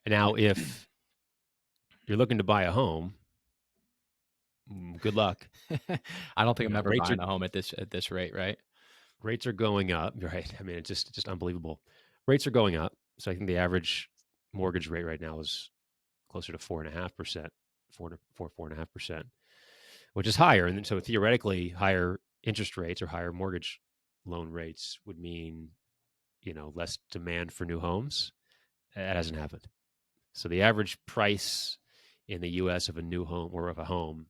Now, if you're looking to buy a home, good luck. I don't think I'm ever Rates are buying a home at this rate, right? rates are going up. Right? I mean, it's just unbelievable. Rates are going up. So I think the average mortgage rate right now is closer to 4.5%, 4.5%, which is higher. And so theoretically, higher interest rates or higher mortgage loan rates would mean less demand for new homes. That hasn't happened. So the average price in the U.S. of a new home or of a home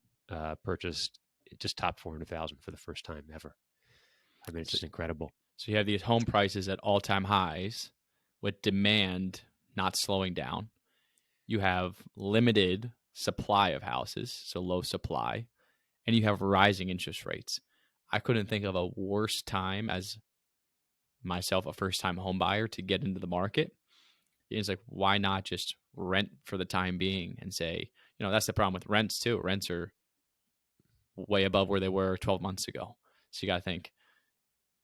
purchased it just topped 400,000 for the first time ever. I mean, it's So, just incredible. so you have these home prices at all-time highs with demand not slowing down. You have limited supply of houses, so low supply, and you have rising interest rates. I couldn't think of a worse time as myself, a first-time home buyer, to get into the market. It's like, why not just rent for the time being and say, that's the problem with rents too. Rents are way above where they were 12 months ago. So you got to think,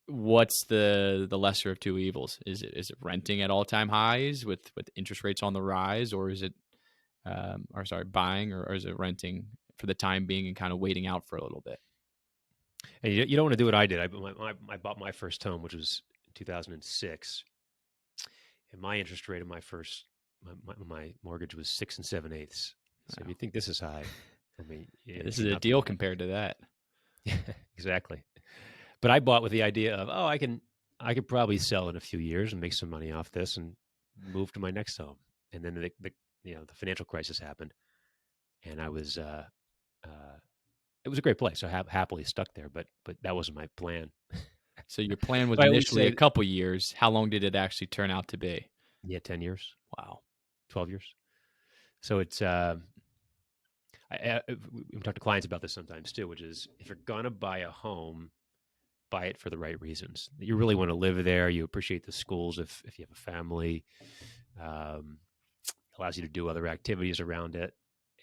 what's the lesser of two evils? Is it renting at all-time highs with interest rates on the rise, or is it buying, or is it renting for the time being and kind of waiting out for a little bit? And you don't want to do what I did. I bought my first home, which was in 2006, and my interest rate of my mortgage was 6 7/8. So if Wow. you think this is high, I mean, Yeah, it this is should a not be deal high. compared to that. Exactly. But I bought with the idea of, I could probably sell in a few years and make some money off this and move to my next home. And then the financial crisis happened, and uh, it was a great place. So happily stuck there, but that wasn't my plan. So your plan was But I always initially a say, couple years. How long did it actually turn out to be? yeah, 10 years, Wow. 12 years. So it's we talk to clients about this sometimes too, which is if you're gonna buy a home, buy it for the right reasons. You really want to live there. You appreciate the schools if you have a family. Um, allows you to do other activities around it,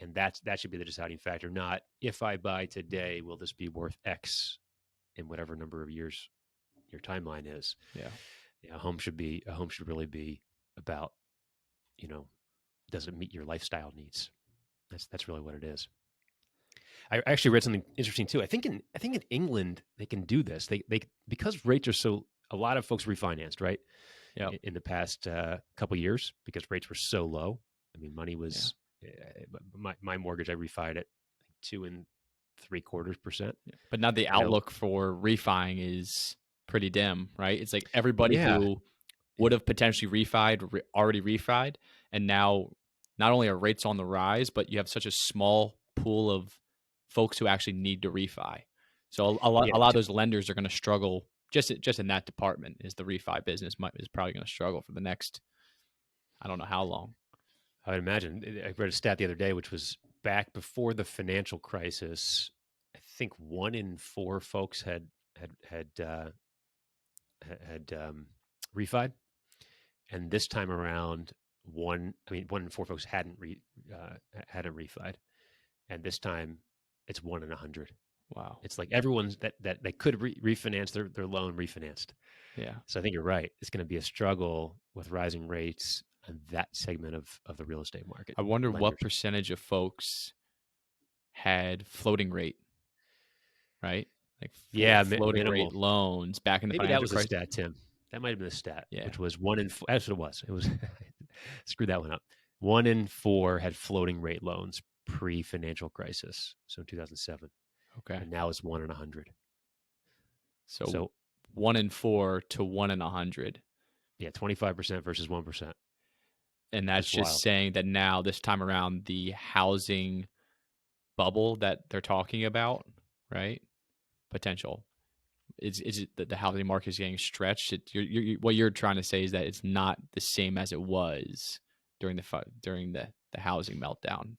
and that should be the deciding factor. Not if I buy today, will this be worth X in whatever number of years your timeline is. Yeah. A home should really be about you know does it meet your lifestyle needs. That's really what it is. I actually read something interesting too. I think in England they can do this. They because rates are so. A lot of folks refinanced right Yep. in the past couple years because rates were so low. I mean, money Yeah. was my mortgage. I refied it 2.75%. Yeah. But now the And I outlook for refining is pretty dim, right? It's like everybody yeah who would have potentially already refied, and now not only are rates on the rise, but you have such a small pool of folks who actually need to refi. So yeah. a lot of those lenders are going to struggle just in that department. Is the refi business is probably going to struggle for the next, I don't know how long. I would imagine. I read a stat the other day, which was back before the financial crisis. I think 1 in 4 folks had refied, and this time around, 1 in 4 folks hadn't refied, and this time it's 1 in 100. Wow. It's like everyone's that they could refinance their loan refinanced. Yeah. So I think you're right. It's going to be a struggle with rising rates on that segment of the real estate market. I wonder what Lenders. percentage of folks had floating rate, right? Like Yeah, floating rate minimal. loans back in the Maybe that financial was a crisis. stat, Tim. That might have been a stat, Yeah. which was 1 in 4. That's what it was. It was screw that one up. 1 in 4 had floating rate loans pre-financial crisis, so in 2007, Okay. and now it's 1 in 100. So So 1 in 4 to 1 in 100. yeah, 25% versus 1%. And that's That's just wild. saying that now, this time around, the housing bubble that they're talking about, right? Potential. Is it that the housing market is getting stretched? What you're trying to say is that it's not the same as it was during the housing meltdown.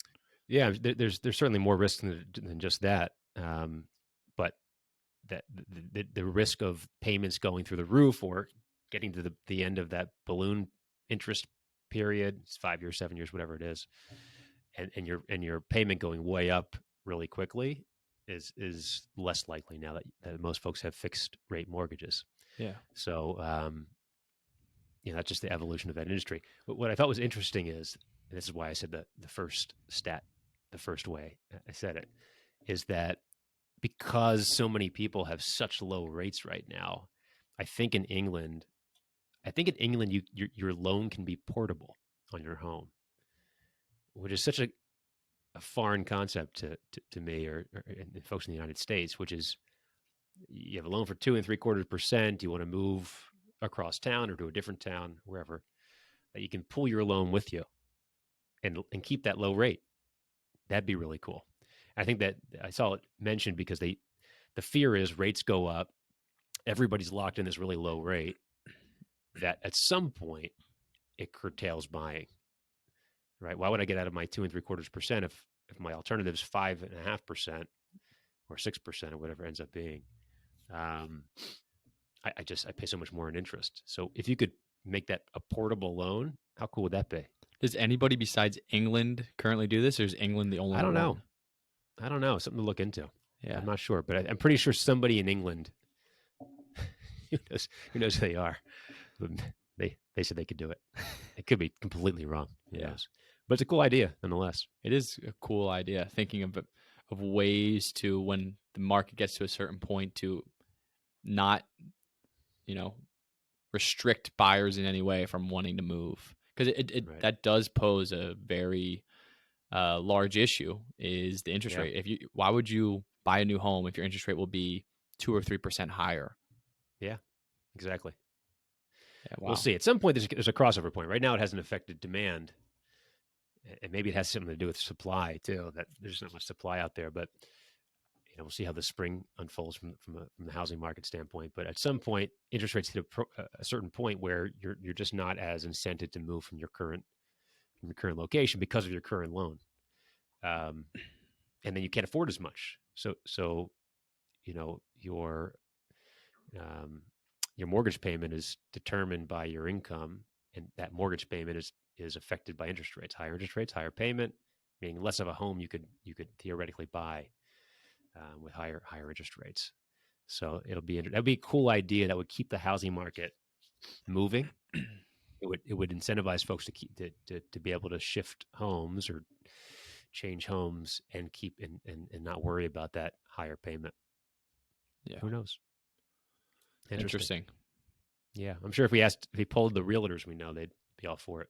Yeah, there's certainly more risk than just that. But that the risk of payments going through the roof or getting to the end of that balloon interest period, it's 5 years, 7 years, whatever it is, and your payment going way up really quickly is less likely now that most folks have fixed rate mortgages. Yeah. So that's just the evolution of that industry. But what I thought was interesting is and this is why I said the first stat, the first way I said it, is that because so many people have such low rates right now, I think in England, your loan can be portable on your home, which is such a foreign concept to me or and folks in the United States, which is you have a loan for 2.75%. You want to move across town or to a different town, wherever, that you can pull your loan with you and keep that low rate. That'd be really cool. I think that I saw it mentioned because the fear is rates go up, everybody's locked in this really low rate, that at some point it curtails buying. Right? Why would I get out of my 2.75% if my alternative is 5.5% or 6% or whatever it ends up being? Um, I pay so much more in interest. So if you could make that a portable loan, how cool would that be? Does anybody besides England currently do this, or is England the only I don't know. one? I don't know. Something to look into. Yeah. I'm not sure, but I'm pretty sure somebody in England who knows who they are. They said they could do it. It could be completely wrong. Who Yeah. knows? But it's a cool idea nonetheless. It is a cool idea, thinking of ways to, when the market gets to a certain point, to not, restrict buyers in any way from wanting to move, because Right. that does pose a very large issue, is the interest Yeah. rate. Why would you buy a new home if your interest rate will be 2 or 3% higher? Yeah. Exactly. Yeah, We'll wow. see. At some point, there's a crossover point. Right now, it hasn't affected demand, and maybe it has something to do with supply too. That there's not much supply out there, but we'll see how the spring unfolds from the housing market standpoint. But at some point, interest rates hit a certain point where you're just not as incented to move from your current location because of your current loan, and then you can't afford as much. So um, your mortgage payment is determined by your income, and that mortgage payment is affected by interest rates. Higher interest rates, higher payment, meaning less of a home you could theoretically buy with higher interest rates. So that'd be a cool idea that would keep the housing market moving. It would incentivize folks to keep to be able to shift homes or change homes and keep and not worry about that higher payment. Yeah. Who knows? Interesting. Interesting. Yeah, I'm sure if we polled the realtors we know, they'd be all for it.